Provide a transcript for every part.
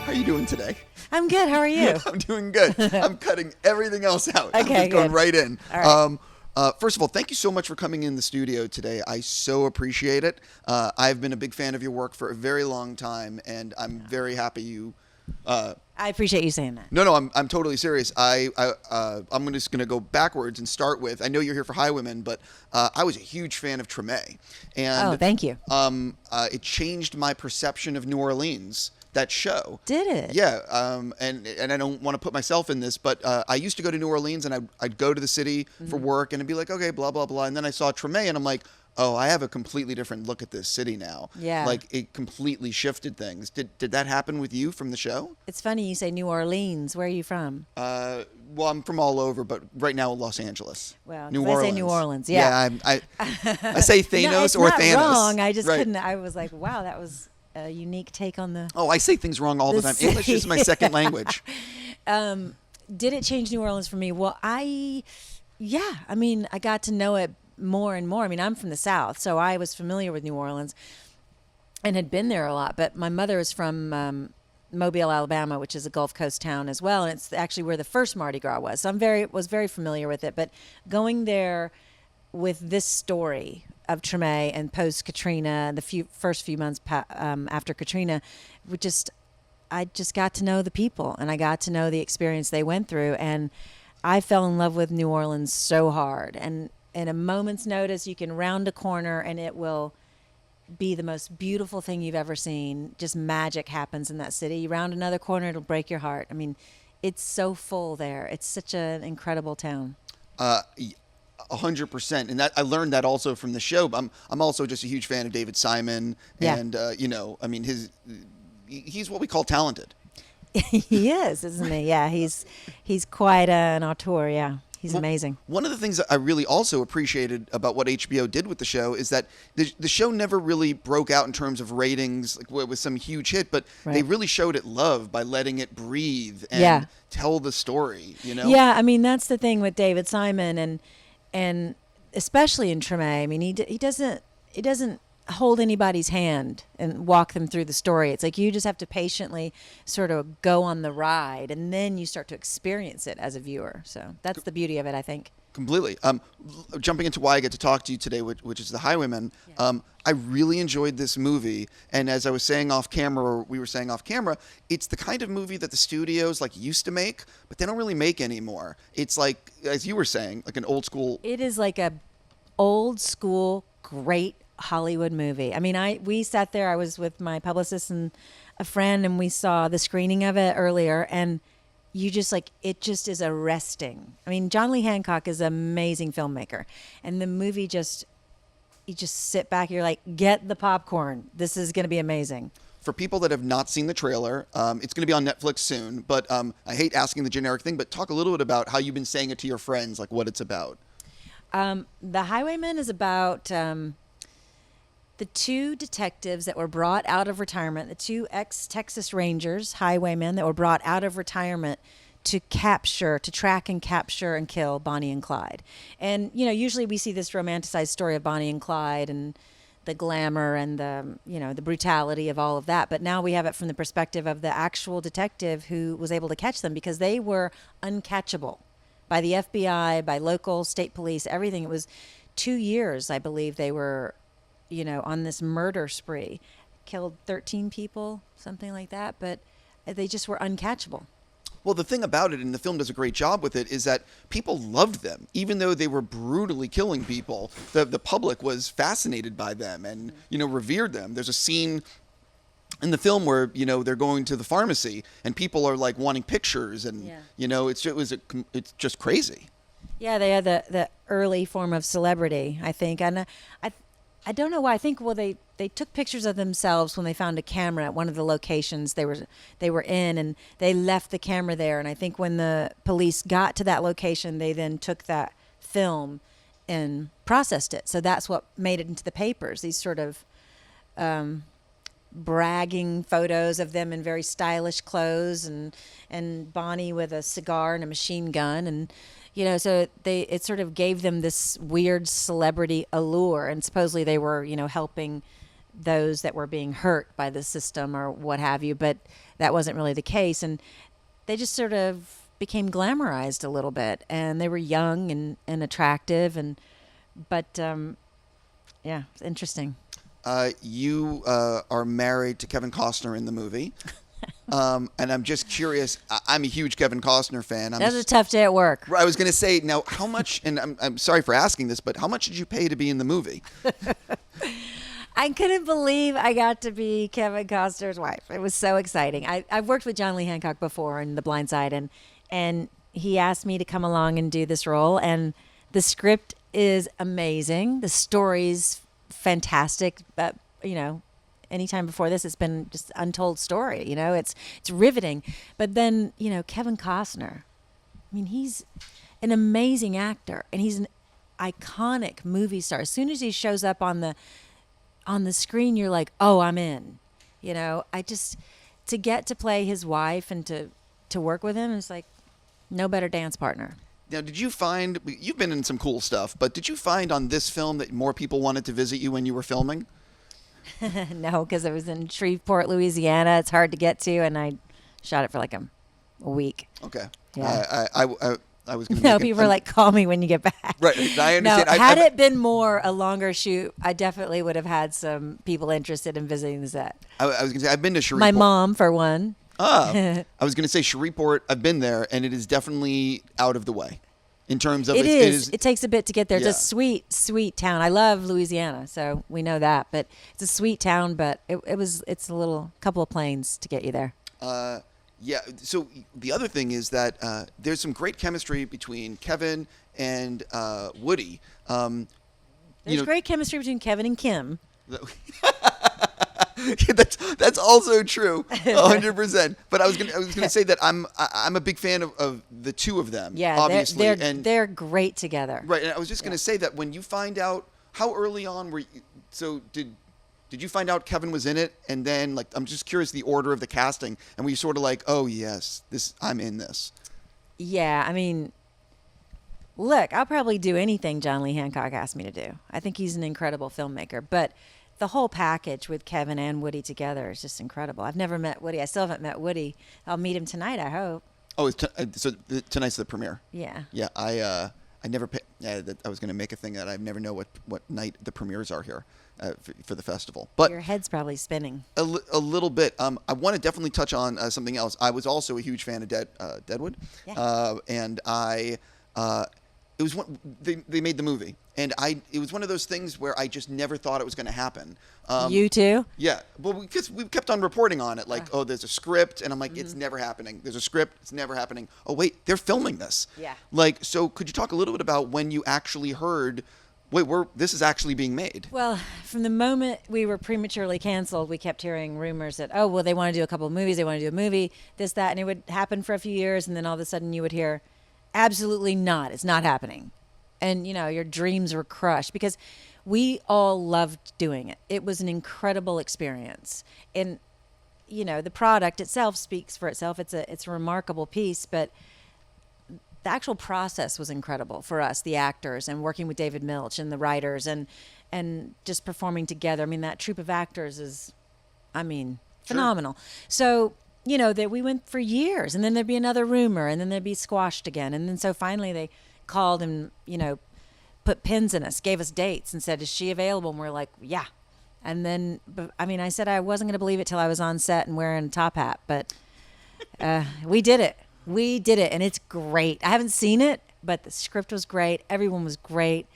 How are you doing today? I'm good. How are you? I'm doing good. I'm cutting everything else out. Okay, I'm just going good. right in. All right. First of all, thank you so much for coming in the studio today. I so appreciate it. I've been a big fan of your work for a very long time, and I'm very happy you. I appreciate you saying that. No, I'm totally serious. I'm just going to go backwards and start with. I know you're here for Highwaymen, but I was a huge fan of Treme, and Thank you. It changed my perception of New Orleans. That show. Did it? Yeah, and I don't want to put myself in this, but I used to go to New Orleans, and I'd go to the city for work, and it'd be like, okay, blah, blah, blah. And then I saw Treme, and I'm like, oh, I have a completely different look at this city now. Yeah. Like, it completely shifted things. Did that happen with you from the show? It's funny you say New Orleans. Where are you from? Well, I'm from all over, but right now Los Angeles. Well, New I Orleans. say New Orleans, yeah. I say Thanos no, it's or not Thanos. wrong. I just Right. couldn't. I was like, wow, that was a unique take on the. Oh, I say things wrong all the time. city. English is my second language. Did it change New Orleans for me? Well, I got to know it more and more. I mean, I'm from the South, so I was familiar with New Orleans and had been there a lot. But my mother is from Mobile, Alabama, which is a Gulf Coast town as well, and it's actually where the first Mardi Gras was. So was very familiar with it. But going there with this story of Treme and post Katrina, the first few months after Katrina, I just got to know the people, and I got to know the experience they went through, and I fell in love with New Orleans so hard. And in a moment's notice, you can round a corner, and it will be the most beautiful thing you've ever seen. Just magic happens in that city. You round another corner, it'll break your heart. I mean, it's so full there. It's such an incredible town. 100%, and that I learned that also from the show. I'm also just a huge fan of David Simon, and he's what we call talented. He is, isn't he? Yeah, he's quite an auteur. Yeah, he's amazing. One of the things that I really also appreciated about what HBO did with the show is that the show never really broke out in terms of ratings, like with some huge hit, but they really showed it love by letting it breathe and tell the story. Yeah, I mean that's the thing with David Simon and especially in Treme. I mean, he doesn't hold anybody's hand and walk them through the story. It's like you just have to patiently sort of go on the ride, and then you start to experience it as a viewer. So that's the beauty of it, I think. Completely. Jumping into why I get to talk to you today, which is The Highwaymen. I really enjoyed this movie, and as I was saying off camera, or we were saying off camera, it's the kind of movie that the studios used to make, but they don't really make anymore. It's like, as you were saying, like an old school. It is like a old school great Hollywood movie. I mean, we sat there. I was with my publicist and a friend, and we saw the screening of it earlier, and you just it just is arresting. I mean, John Lee Hancock is an amazing filmmaker, and the movie you just sit back, you're like, get the popcorn. This is going to be amazing. For people that have not seen the trailer, it's going to be on Netflix soon, but I hate asking the generic thing, but talk a little bit about how you've been saying it to your friends, like what it's about. The Highwaymen is about the two detectives that were brought out of retirement, the two ex-Texas Rangers, Highwaymen, that were brought out of retirement to track and capture and kill Bonnie and Clyde. And, usually we see this romanticized story of Bonnie and Clyde and the glamour and the brutality of all of that. But now we have it from the perspective of the actual detective who was able to catch them, because they were uncatchable by the FBI, by local state police, everything. It was 2 years, I believe, they were on this murder spree, killed 13 people, something like that, but they just were uncatchable. Well, the thing about it, and the film does a great job with it, is that people loved them. Even though they were brutally killing people, the public was fascinated by them and, revered them. There's a scene in the film where, they're going to the pharmacy and people are wanting pictures and, it's just crazy. Yeah, they had the early form of celebrity, I think. And I don't know why. I think, they took pictures of themselves when they found a camera at one of the locations they were in, and they left the camera there. And I think when the police got to that location, they then took that film and processed it. So that's what made it into the papers. These sort of bragging photos of them in very stylish clothes, and Bonnie with a cigar and a machine gun, and so it sort of gave them this weird celebrity allure, and supposedly they were helping those that were being hurt by the system or what have you, but that wasn't really the case. And they just sort of became glamorized a little bit, and they were young and attractive, but yeah, it's interesting. You are married to Kevin Costner in the movie. And I'm just curious. I'm a huge Kevin Costner fan. That was a tough day at work. I was going to say, now, how much, and I'm sorry for asking this, but how much did you pay to be in the movie? I couldn't believe I got to be Kevin Costner's wife. It was so exciting. I've worked with John Lee Hancock before in The Blind Side, and he asked me to come along and do this role. And the script is amazing. The story's fantastic. But, you know, anytime before this, it's been just untold story. You know, it's riveting. But then, you know, Kevin Costner, I mean, he's an amazing actor, and he's an iconic movie star. As soon as he shows up on the screen, you're like, oh, I'm in. You know, to get to play his wife and to work with him, it's like no better dance partner. Now, did you find, you've been in some cool stuff, but did you find on this film that more people wanted to visit you when you were filming? No, because I was in Shreveport, Louisiana. It's hard to get to, and I shot it for like a week. Okay. Yeah. I was going to No, people were like, call me when you get back. Right, I understand. No, had it been a longer shoot, I definitely would have had some people interested in visiting the set. I was going to say, I've been to Shreveport. My mom, for one. I was going to say Shreveport, I've been there, and it is definitely out of the way in terms of It is. It takes a bit to get there. Yeah. It's a sweet, sweet town. I love Louisiana, so we know that. But it's a sweet town, but it's a couple of planes to get you there. Yeah. So the other thing is that there's some great chemistry between Kevin and Woody. There's great chemistry between Kevin and Kim. That's also true, 100%. But I was gonna say that I'm a big fan of the two of them. Yeah, obviously, they're great together. Right. And I was just gonna say that when you find out how early on were you, so did you find out Kevin was in it, and then like I'm just curious the order of the casting, and were you sort of like, oh yes, I'm in this? Yeah, I mean, look, I'll probably do anything John Lee Hancock asked me to do. I think he's an incredible filmmaker, but the whole package with Kevin and Woody together is just incredible. I've never met Woody. I still haven't met Woody. I'll meet him tonight, I hope. Oh, so tonight's the premiere. Yeah. Yeah, I never. I was going to make a thing that I never know what night the premieres are here for the festival. But your head's probably spinning. A little bit. I want to definitely touch on something else. I was also a huge fan of Deadwood, and it was one they made the movie, and it was one of those things where I just never thought it was going to happen. You too? Yeah. Well, because we kept on reporting on it, like, oh, there's a script, and I'm like, it's never happening. There's a script, it's never happening. Oh, wait, they're filming this. Yeah. Like, so could you talk a little bit about when you actually heard, wait, this is actually being made? Well, from the moment we were prematurely canceled, we kept hearing rumors that, oh, well, they want to do a couple of movies, they want to do a movie, this, that, and it would happen for a few years, and then all of a sudden you would hear, absolutely not, it's not happening. And, you know, your dreams were crushed because we all loved doing it. It was an incredible experience. And, you know, the product itself speaks for itself. It's a remarkable piece, but the actual process was incredible for us, the actors, and working with David Milch and the writers and just performing together. I mean, that troupe of actors is, phenomenal. Sure. So, you know, that we went for years, and then there'd be another rumor, and then they'd be squashed again. And then so finally they called and, you know, put pins in us, gave us dates and said, is she available? And we're like, yeah. And then, I said I wasn't going to believe it till I was on set and wearing a top hat, but we did it. We did it, and it's great. I haven't seen it, but the script was great. Everyone was great.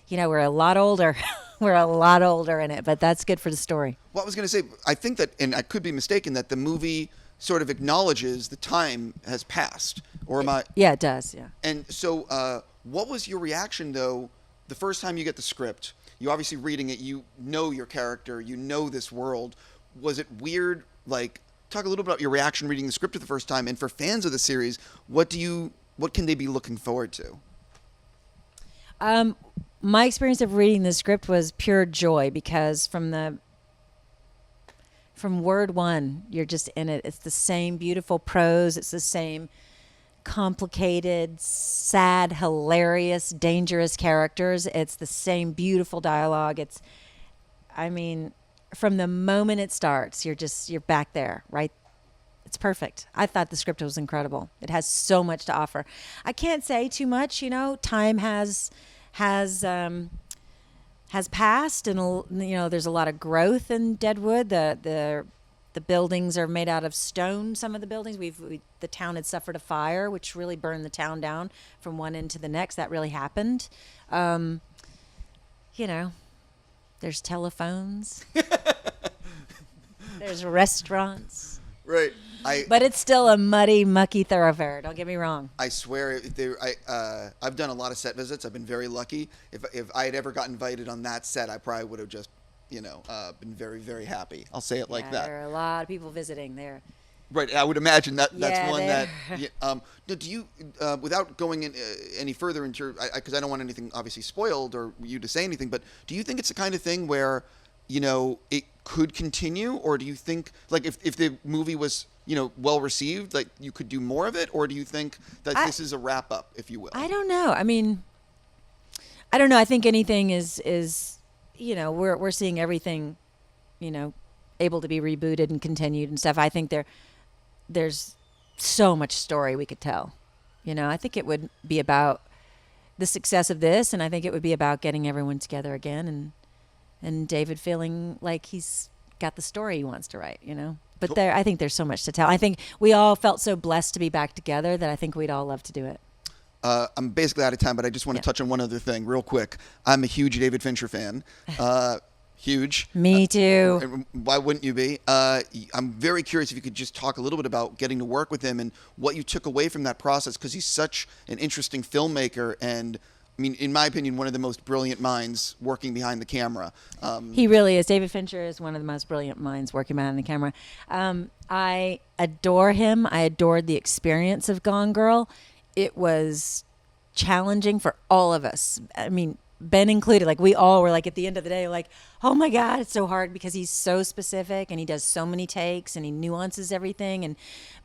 You know, we're a lot older. We're a lot older in it, but that's good for the story. Well, I was going to say, I think that, and I could be mistaken, that the movie sort of acknowledges the time has passed, or am I? Yeah, it does. Yeah. And so, what was your reaction though? The first time you get the script, you obviously reading it, you know your character, you know this world. Was it weird? Like, talk a little bit about your reaction reading the script for the first time, and for fans of the series, what can they be looking forward to? My experience of reading the script was pure joy because from word one, you're just in it. It's the same beautiful prose. It's the same complicated, sad, hilarious, dangerous characters. It's the same beautiful dialogue. from the moment it starts, you're back there, right? It's perfect. I thought the script was incredible. It has so much to offer. I can't say too much, time has passed, and there's a lot of growth in Deadwood. The buildings are made out of stone. Some of the buildings, the town had suffered a fire, which really burned the town down from one end to the next. That really happened. There's telephones. There's restaurants. Right. But it's still a muddy, mucky thoroughfare. Don't get me wrong. I swear, I've done a lot of set visits. I've been very lucky. If I had ever got invited on that set, I probably would have just, been very, very happy. I'll say it like that. There are a lot of people visiting there. Right. I would imagine that's Yeah, one there. that. Do you, without going in any further into, because I don't want anything obviously spoiled or you to say anything, but do you think it's the kind of thing where, it could continue, or do you think, like, if the movie was, well received, like, you could do more of it, or do you think that this is a wrap up, if you will? I don't know. I mean, I don't know. I think anything is we're seeing everything, able to be rebooted and continued and stuff. I think there's so much story we could tell. I think it would be about the success of this, and I think it would be about getting everyone together again, and David feeling like he's got the story he wants to write, But I think there's so much to tell. I think we all felt so blessed to be back together that I think we'd all love to do it. I'm basically out of time, but I just want to touch on one other thing real quick. I'm a huge David Fincher fan. Huge. Me too. Why wouldn't you be? I'm very curious if you could just talk a little bit about getting to work with him and what you took away from that process, because he's such an interesting filmmaker and, I mean, in my opinion, one of the most brilliant minds working behind the camera. He really is. David Fincher is one of the most brilliant minds working behind the camera. I adore him. I adored the experience of Gone Girl. It was challenging for all of us. I mean, Ben included. Like, we all were, like, at the end of the day, like, oh my God, it's so hard because he's so specific and he does so many takes and he nuances everything.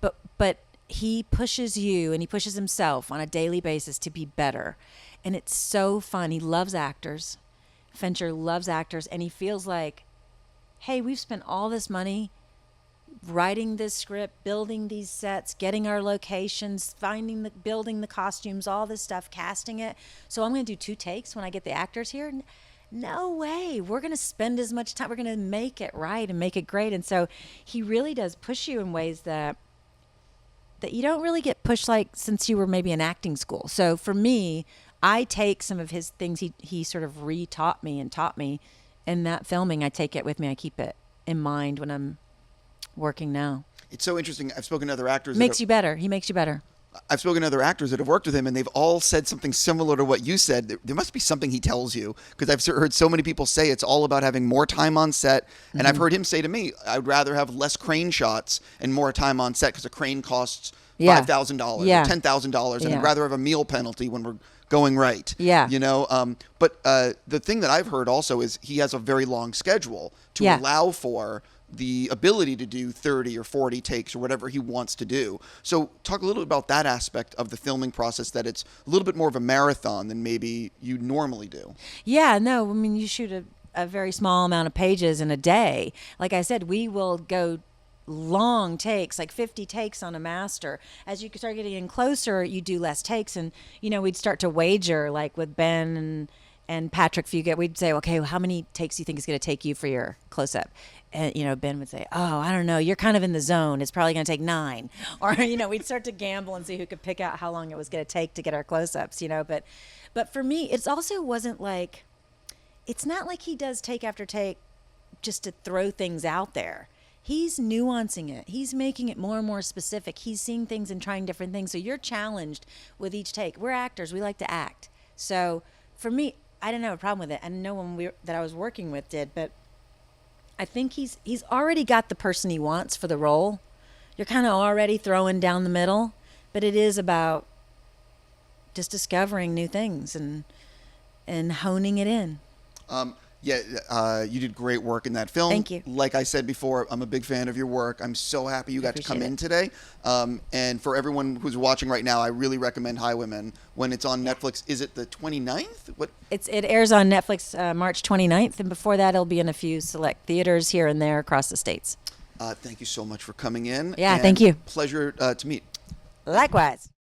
But he pushes you and he pushes himself on a daily basis to be better. And it's so fun. He loves actors. Fincher loves actors. And he feels like, hey, we've spent all this money writing this script, building these sets, getting our locations, building the costumes, all this stuff, casting it. So I'm going to do 2 takes when I get the actors here? No way. We're going to spend as much time. We're going to make it right and make it great. And so he really does push you in ways that you don't really get pushed like since you were maybe in acting school. So for me, I take some of his things he sort of re-taught me and taught me in that filming. I take it with me. I keep it in mind when I'm working now. It's so interesting. I've spoken to other actors. Makes you better. He makes you better. I've spoken to other actors that have worked with him, and they've all said something similar to what you said. There must be something he tells you, because I've heard so many people say it's all about having more time on set. And I've heard him say to me, I'd rather have less crane shots and more time on set, because a crane costs $5,000 or $10,000, and I'd rather have a meal penalty when we're going right. Yeah. But the thing that I've heard also is he has a very long schedule to allow for the ability to do 30 or 40 takes or whatever he wants to do. So talk a little about that aspect of the filming process, that it's a little bit more of a marathon than maybe you normally do. Yeah, no, I mean, you shoot a very small amount of pages in a day. Like I said, we will go long takes, like 50 takes on a master. As you start getting in closer, you do less takes. And, we'd start to wager, like with Ben and Patrick Fugit, we'd say, okay, well, how many takes do you think is going to take you for your close-up? And, Ben would say, oh, I don't know. You're kind of in the zone. It's probably going to take 9. Or, we'd start to gamble and see who could pick out how long it was going to take to get our close-ups, But for me, it's also wasn't like, it's not like he does take after take just to throw things out there. He's nuancing it. He's making it more and more specific. He's seeing things and trying different things. So you're challenged with each take. We're actors. We like to act. So for me, I didn't have a problem with it. And no one that I was working with did, but I think he's already got the person he wants for the role. You're kind of already throwing down the middle, but it is about just discovering new things and honing it in. Yeah, you did great work in that film. Thank you. Like I said before, I'm a big fan of your work. I'm so happy you got to come appreciate in it. today. And for everyone who's watching right now, I really recommend Highwaymen. When it's on Netflix, is it the 29th? What? It airs on Netflix March 29th, and before that, it'll be in a few select theaters here and there across the states. Thank you so much for coming in. Yeah, and thank you. Pleasure to meet. Likewise.